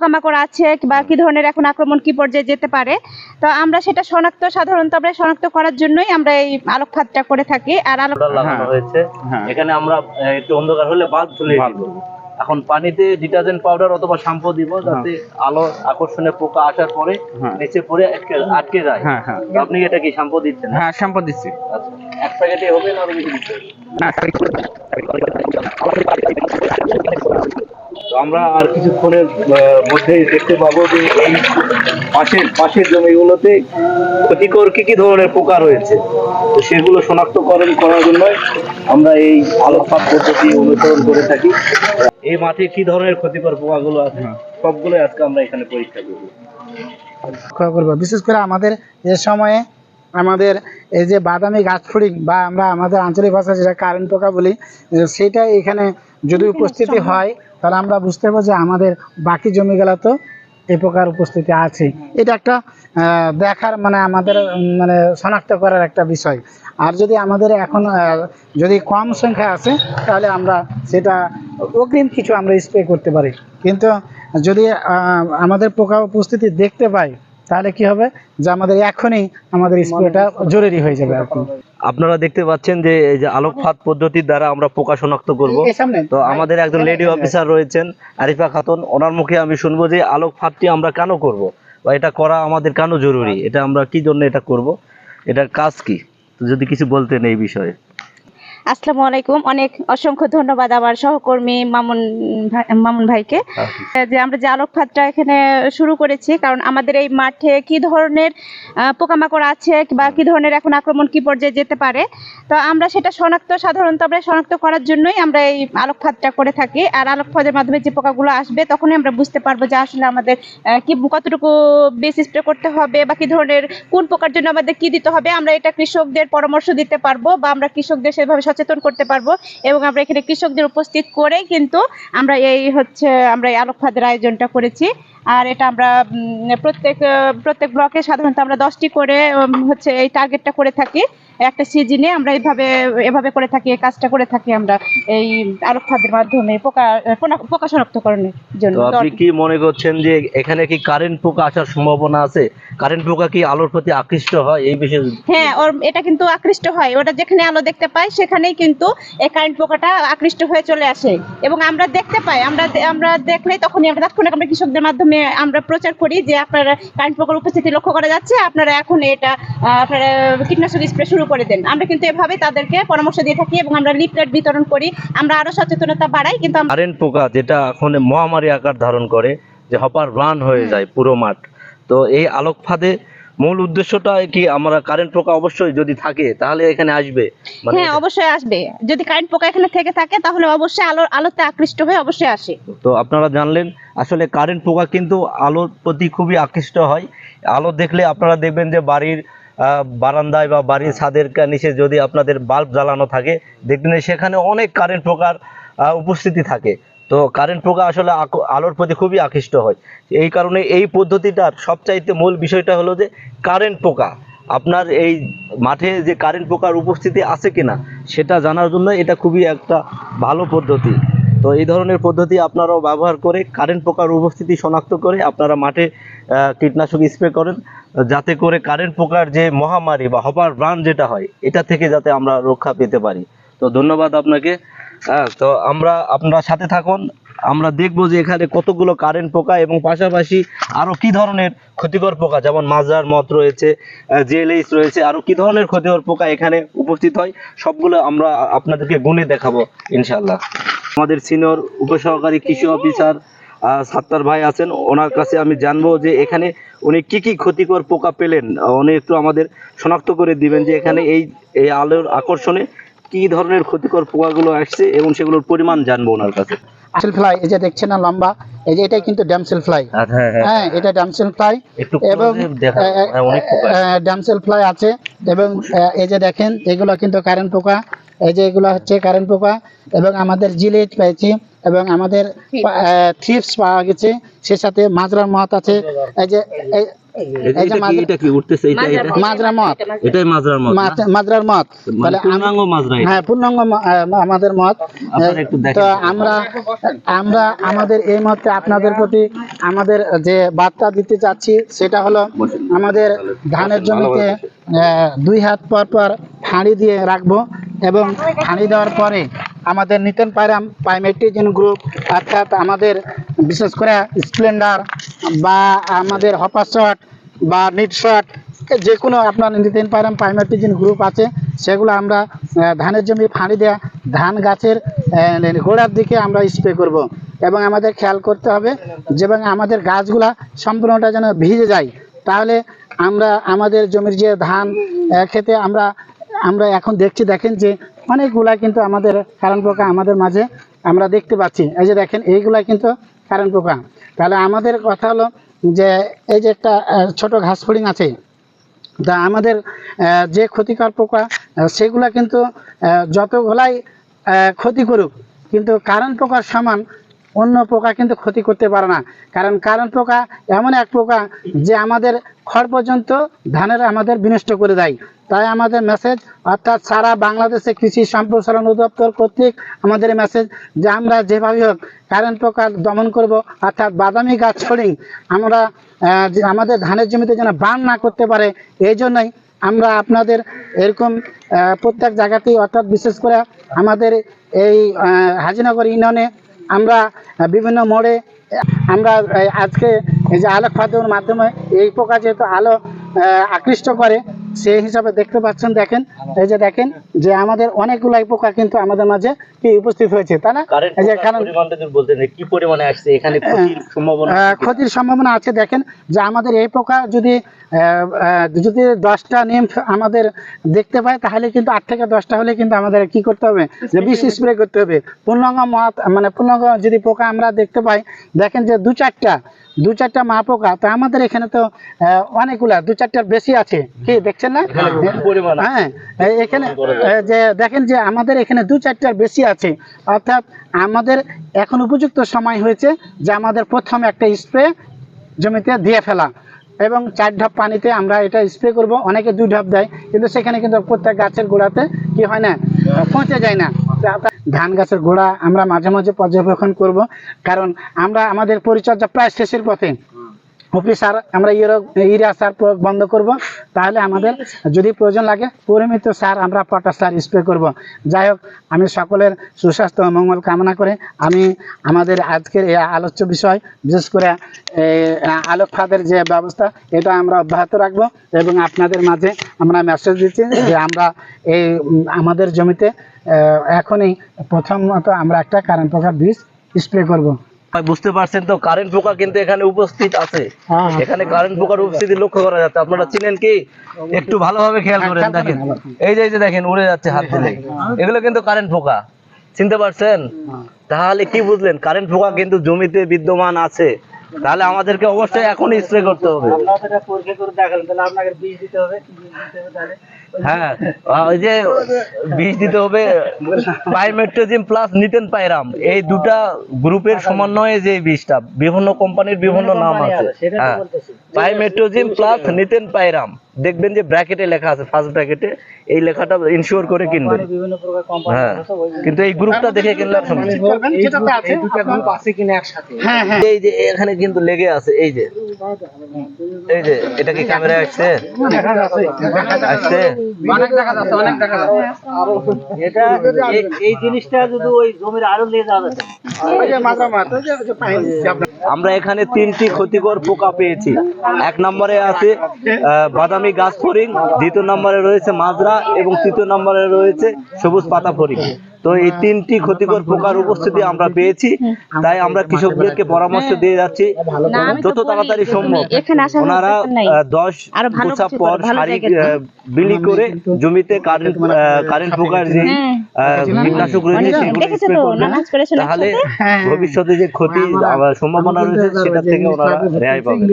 পোকামাকড় আছে বা কি ধরনের এখন আক্রমণ কি পর্যায়ে যেতে পারে। তো আমরা সেটা সাধারণত আমরা শনাক্ত করার জন্যই আমরা এই আলোক ফাঁদটা করে থাকি। আর আলোক লাগানো হয়েছে এখানে আমরা একটু অন্ধকার হলে বাল্ব জ্বলিয়ে দিব। এখন পানিতে ডিটারজেন্ট পাউডার অথবা শ্যাম্পু দিব যাতে আলো আকর্ষণে পোকা আসার পরে নিচে পড়ে আটকে যায়। আপনি এটা কি শ্যাম্পু দিচ্ছেন? হ্যাঁ, শ্যাম্পু দিচ্ছি। আচ্ছা, এক প্যাকেটে হবে না আরো বেশি দিতে হবে? না, তো আমরা আর কিছুক্ষণের মধ্যে দেখতে পাবো যে এই পাশের জমিগুলোতে ক্ষতিকর কি ধরনের পোকা রয়েছে, তো সেগুলো শনাক্তকরণ করার জন্য আমরা এই আলোক ফাঁদ পদ্ধতি অনুসরণ করে থাকি। এই মাঠে কি ধরনের ক্ষতিকর পোকাগুলো আছে সবগুলো আজকে আমরা এখানে পরীক্ষা করবো। বিশেষ করে আমাদের এ সময়ে আমাদের এই যে বাদামি গাছ ফড়িং বা আমরা আমাদের আঞ্চলিক ভাষায় যেটা কারেন্ট পোকা বলি, সেটা এখানে যদি উপস্থিতি হয় তাহলে আমরা বুঝতে পারবো যে আমাদের বাকি জমিগুলোতেও এই পোকার উপস্থিতি আছে। এটা একটা দেখার আমাদের শনাক্ত করার একটা বিষয়। আর যদি আমাদের এখন যদি কম সংখ্যা আছে তাহলে আমরা সেটা অগ্রিম কিছু আমরা স্প্রে করতে পারি। কিন্তু যদি আমাদের পোকা উপস্থিতি দেখতে পাই তাহলে কি হবে যে আমাদের এখনই আমাদের স্প্রেটা জরুরি হয়ে যাবে। আপনারা দেখতে পাচ্ছেন যে এই যে আলোক ফাঁদ পদ্ধতির দ্বারা আমরা পোকা শনাক্ত করব। তো আমাদের একজন লেডি অফিসার রয়েছেন আরিফা খাতুন, ওনার মুখে আমি শুনবো যে আলোক ফাঁদটি আমরা কেন করব বা এটা করা আমাদের কেন জরুরি, এটা আমরা কি জন্য এটা করব, এটার কাজ কি, যদি কিছু বলতেন এই বিষয়ে। আসসালামু আলাইকুম। অসংখ্য ধন্যবাদ আমার সহকর্মী মামুন ভাইকে যে আমরা যে আলোক ফাঁদটা এখানে শুরু করেছি। কারণ আমাদের এই মাঠে কি ধরনের পোকামাকড় আছে বা কি ধরনের এখন আক্রমণ কি পর্যায়ে যেতে পারে, তো আমরা সেটা সাধারণত আমরা শনাক্ত করার জন্যই আমরা এই আলোক ফাঁদটা করে থাকি। আর আলোক ফাঁদের মাধ্যমে যে পোকাগুলো আসবে তখনই আমরা বুঝতে পারবো যে আসলে আমাদের কতটুকু বেশ স্প্রে করতে হবে বা কি ধরনের কোন পোকার জন্য আমাদের কি দিতে হবে। আমরা এটা কৃষকদের পরামর্শ দিতে পারবো বা আমরা কৃষকদের সেভাবে সচেতন করতে পারবো। এবং আমরা এখানে কৃষকদের উপস্থিত করে কিন্তু আমরা এই আলোক ফাঁদের আয়োজনটা করেছি। আর এটা আমরা প্রত্যেক ব্লকে সাধারণত আমরা 10টি করে এই টার্গেটটা করে থাকি। একটা সিজনে আমরা এভাবে করে থাকি, এই কাজটা করে থাকি আমরা এই আলোক ফাঁদের মাধ্যমে পোকা শনাক্তকরণের জন্য। তো আপনি কি মনে করছেন যে এখানে কি কারেন্ট পোকা আসার সম্ভাবনা আছে? কারেন্ট পোকা কি আলোর প্রতি আকৃষ্ট হয় এই বিষয়ে? হ্যাঁ, এটা কিন্তু আকৃষ্ট হয়। ওটা যেখানে আলো দেখতে পায় সেখানেই কিন্তু এই কারেন্ট পোকাটা আকৃষ্ট হয়ে চলে আসে এবং আমরা দেখতে পাই। আমরা দেখলে তখনই আমরা তাৎক্ষণিক আমরা কৃষকদের মাধ্যমে আমরা প্রচার করি যে আপনারা কারেন্ট পোকার উপস্থিতি লক্ষ্য করা যাচ্ছে, আপনারা এখন এটা আপনারা কীটনাশক স্প্রে শুরু করে দেন। আমরা কিন্তু এভাবে তাদেরকে পরামর্শ দিয়ে থাকি এবং আমরা লিফলেট বিতরণ করি, আমরা আরো সচেতনতা বাড়াই। কিন্তু কারেন্ট পোকা যেটা এখন মহামারী আকার ধারণ করে, যে হপার রান হয়ে যায় পুরো মাঠ, তো এই আলোক ফাঁদে মূল উদ্দেশ্যটা কি আমরা কারেন্ট পোকা অবশ্যই যদি থাকে তাহলে এখানে আসবে? হ্যাঁ, অবশ্যই আসবে। যদি কারেন্ট পোকা এখানে থেকে থাকে তাহলে অবশ্যই আলোতে আকৃষ্ট হয়ে অবশ্যই আসে। তো আপনারা জানলেন আসলে কারেন্ট পোকা কিন্তু আলোর প্রতি খুবই আকৃষ্ট হয়। আলো দেখলে আপনারা দেখবেন যে বাড়ির বারান্দায় বা বাড়ির ছাদের নিচে যদি আপনাদের বাল্ব জ্বালানো থাকে দেখবেন সেখানে অনেক কারেন্ট পোকার উপস্থিতি থাকে। তো কারেন্ট পোকা আসলে আলোর প্রতি খুবই আকৃষ্ট হয়। এই কারণে এই পদ্ধতিটার সবচাইতে মূল বিষয়টা হলো যে কারেন্ট পোকা আপনার এই মাঠে যে কারেন্ট পোকার উপস্থিতি আছে কিনা সেটা জানার জন্য এটা খুবই একটা ভালো পদ্ধতি। তো এই ধরনের পদ্ধতি আপনারাও ব্যবহার করে কারেন্ট পোকার উপস্থিতি শনাক্ত করে আপনারা মাঠে কীটনাশক স্প্রে করেন, যাতে করে কারেন্ট পোকার যে মহামারী বা হপার ব্রান যেটা হয় এটা থেকে যাতে আমরা রক্ষা পেতে পারি। তো ধন্যবাদ আপনাকে। তো আপনারা সাথে থাকুন, আমরা দেখবো যে এখানে কতগুলো কারেন্ট পোকা এবং পাশাপাশি আরো কি ধরনের ক্ষতিকর পোকা, যেমন মাজার মত রয়েছে, জেএলএইচ রয়েছে, আরো কি ধরনের ক্ষতিকর পোকা এখানে উপস্থিত হয় সবগুলো আমরা আপনাদেরকে গুণে দেখাবো ইনশাআল্লাহ। আমাদের সিনিয়র উপসহকারী কৃষি অফিসার সাত্তার ভাই আছেন, ওনার কাছে আমি জানবো যে এখানে উনি কি কি ক্ষতিকর পোকা পেলেন, উনি একটু আমাদের শনাক্ত করে দিবেন যে এখানে এই আলোর আকর্ষণে কি ধরনের ক্ষতিকর পোকাগুলো আসছে এবং সেগুলোর পরিমাণ জানবো ওনার কাছে। ড্যামসেল ফ্লাই, এই যে দেখছেন না লম্বা, এই যে এটাই কিন্তু ড্যামসেল ফ্লাই। হ্যাঁ, এটা ড্যামসেল ফ্লাই এবং ড্যামসেল ফ্লাই আছে। এবং এই যে দেখেন এগুলো কিন্তু কারেন্ট পোকা, এই যে এগুলো হচ্ছে কারেন্ট পোকা। এবং আমাদের জিলেট পেয়েছি এবং আমাদের থ্রিপস পাওয়া গেছে, সে সাথে মাজরার মত আছে। এই যে এটা কি উঠতেছে? মাজরা মত, এটাই মাজরার মত, মাজরার মত, মানে পূর্ণাঙ্গ মাজরা। হ্যাঁ, পূর্ণাঙ্গ আমাদের মত। তো আমরা আমাদের এই মুহূর্তে আপনাদের প্রতি আমাদের যে বার্তা দিতে চাচ্ছি সেটা হলো, আমাদের ধানের জমিতে 2 হাত পর পর ফাঁড়ি দিয়ে রাখবো, এবং ফাঁড়ি দেওয়ার পরে আমাদের নিতেন পাইরাম পাইমেট্রিজিন গ্রুপ, অর্থাৎ আমাদের বিশেষ করে স্প্লেন্ডার বা আমাদের হপার শট বা নিট শট, যে কোনো আপনার নিতেন পাইরাম পাইমেট্রিজিন গ্রুপ আছে, সেগুলো আমরা ধানের জমি ফাঁড়ি দেওয়া ধান গাছের গোড়ার দিকে আমরা স্প্রে করব। এবং আমাদের খেয়াল করতে হবে যে আমাদের গাছগুলা সম্পূর্ণটা যেন ভিজে যায়, তাহলে আমরা আমাদের জমির যে ধান খেতে আমরা এখন দেখেন যে অনেকগুলা কিন্তু আমাদের কারেন্ট পোকা আমাদের মাঝে আমরা দেখতে পাচ্ছি। এই যে দেখেন, এইগুলা কিন্তু কারেন্ট পোকা। তাহলে আমাদের কথা হলো যে এই যে একটা ছোট ঘাস ফড়িং আছে, তা আমাদের যে ক্ষতিকর পোকা সেগুলা কিন্তু যতগুলাই ক্ষতি করুক, কিন্তু কারেন্ট পোকার সমান অন্য পোকা কিন্তু ক্ষতি করতে পারে না। কারণ কারেন্ট পোকা এমন এক পোকা যে আমাদের খড় পর্যন্ত ধানের আমাদের বিনষ্ট করে দেয়। তাই আমাদের মেসেজ, অর্থাৎ সারা বাংলাদেশে কৃষি সম্প্রসারণ অধিদপ্তর কর্তৃক আমাদের মেসেজ যে আমরা যেভাবে হোক কারেন্ট পোকা দমন করব, অর্থাৎ বাদামি গাছ ফড়িং আমরা আমাদের ধানের জমিতে যেন বান না করতে পারে, এই জন্যই আমরা আপনাদের এরকম প্রত্যেক জায়গাতেই, অর্থাৎ বিশেষ করে আমাদের এই হাজিনগর ইউনিয়নে আমরা বিভিন্ন মোড়ে আমরা আজকে এই যে আলোক ফাঁদের মাধ্যমে এই পোকা যেহেতু আলো আকৃষ্ট করে, সেই হিসাবে দেখতে পাচ্ছেন, দেখেন এই যে দেখেন যে আমাদের অনেকগুলাই পোকা কিন্তু আমাদের মাঝে কি উপস্থিত হয়েছে, তাই না? এই যে কারণ কি পরিমাণে আসছে এখানে, ক্ষতির সম্ভাবনা আছে। দেখেন যে আমাদের এই পোকা যদি 10টা নিম্ফ আমাদের দেখতে পায়, তাহলে কিন্তু 8 থেকে 10টা হলে কিন্তু আমাদের কি করতে হবে, যে বিষ স্প্রে করতে হবে। পূর্ণাঙ্গ পূর্ণাঙ্গ যদি পোকা আমরা দেখতে পাই, দেখেন যে 2-4টা মা পোকা, তো আমাদের এখানে তো অনেকগুলা 2-4টার বেশি আছে, কি দেখছেন না? হ্যাঁ, এখানে যে দেখেন যে আমাদের এখানে 2-4টার বেশি আছে, অর্থাৎ আমাদের এখন উপযুক্ত সময় হয়েছে যে আমাদের প্রথম একটা স্প্রে জমিতে দিয়ে ফেলা, এবং 4 ঢাপ পানিতে আমরা এটা স্প্রে করব। অনেকে 2 ঢাপ দেয়, কিন্তু সেখানে কিন্তু প্রত্যেক গাছের গোড়াতে কি হয় না, পৌঁছে যায় না। ধান গাছের গোড়া আমরা মাঝে মাঝে পর্যবেক্ষণ করব, কারণ আমরা আমাদের পরিচর্যা প্রায় শেষের পথে। উপরি সার আমরা ইউরিয়া সার প্রয়োগ বন্ধ করব, তাহলে আমাদের যদি প্রয়োজন লাগে পরিমিত সার আমরা পটাশ সার স্প্রে করব। যাই হোক, আমি সকলের সুস্বাস্থ্য ও মঙ্গল কামনা করে আমি আমাদের আজকের এই আলোচ্য বিষয়, বিশেষ করে আলোক ফাঁদের যে ব্যবস্থা, এটা আমরা অব্যাহত রাখবো, এবং আপনাদের মাঝে আমরা মেসেজ দিচ্ছি যে আমরা এই আমাদের জমিতে এখনই প্রথমত আমরা একটা কারেন্ট পোকার বীজ স্প্রে করব। বুঝতে পারছেন তো, কারেন্ট পোকা কিন্তু এখানে উপস্থিত আছে। এখানে কারেন্ট পোকার উপস্থিতি লক্ষ্য করা যাচ্ছে। আপনারা চিনেন কি? একটু ভালোভাবে খেয়াল করেন, দেখেন এই যে দেখেন উড়ে যাচ্ছে হাত দিলে, এগুলো কিন্তু কারেন্ট পোকা। চিনতে পারছেন? তাহলে কি বুঝলেন, কারেন্ট পোকা কিন্তু জমিতে বিদ্যমান আছে। তাহলে আমাদেরকে অবশ্যই এখনই স্প্রে করতে হবে। হ্যাঁ, ওই যে বীজ দিতে হবে পাইমেট্রোজিম প্লাস নিতেন পাইরাম, এই দুটা গ্রুপের সমন্বয়ে যে বীজটা, বিভিন্ন কোম্পানির বিভিন্ন নাম আছে। হ্যাঁ, পাইমেট্রোজিম প্লাস নিতেন পাইরাম, দেখবেন যে ব্র্যাকেটে লেখা আছে, ফার্স্ট ব্র্যাকেটে, এই লেখাটা ইনশিওর করে কিনবেন। হ্যাঁ, কিন্তু এই গ্রুপটা দেখে কিনলে এই যে এখানে কিন্তু লেগে আছে, এই যে এটা কি ক্যামেরা আসছে? এই জিনিসটা যদি ওই জমির আরো নিয়ে যাওয়া যেত। আমরা এখানে 3টি ক্ষতিকর পোকা পেয়েছি। 1 নম্বরে আছে বাদামি গাছ ফড়িং, 2 নম্বরে রয়েছে মাজরা, এবং 3 নম্বরে রয়েছে সবুজ পাতা ফড়িং। তো এই 3টি ক্ষতিকর পোকার উপস্থিতি আমরা পেয়েছি, তাই আমরা কৃষকদেরকে পরামর্শ দিয়ে যাচ্ছি যত তাড়াতাড়ি সম্ভব ওনারা 10 গোছা পর সারি বিলি করে জমিতে কারেন্ট পোকার যে কীটনাশক রয়েছে সেগুলো স্প্রে করবেন, তাহলে ভবিষ্যতে যে ক্ষতি সম্ভাবনা রয়েছে সেটা থেকে ওনারা রেহাই পাবে।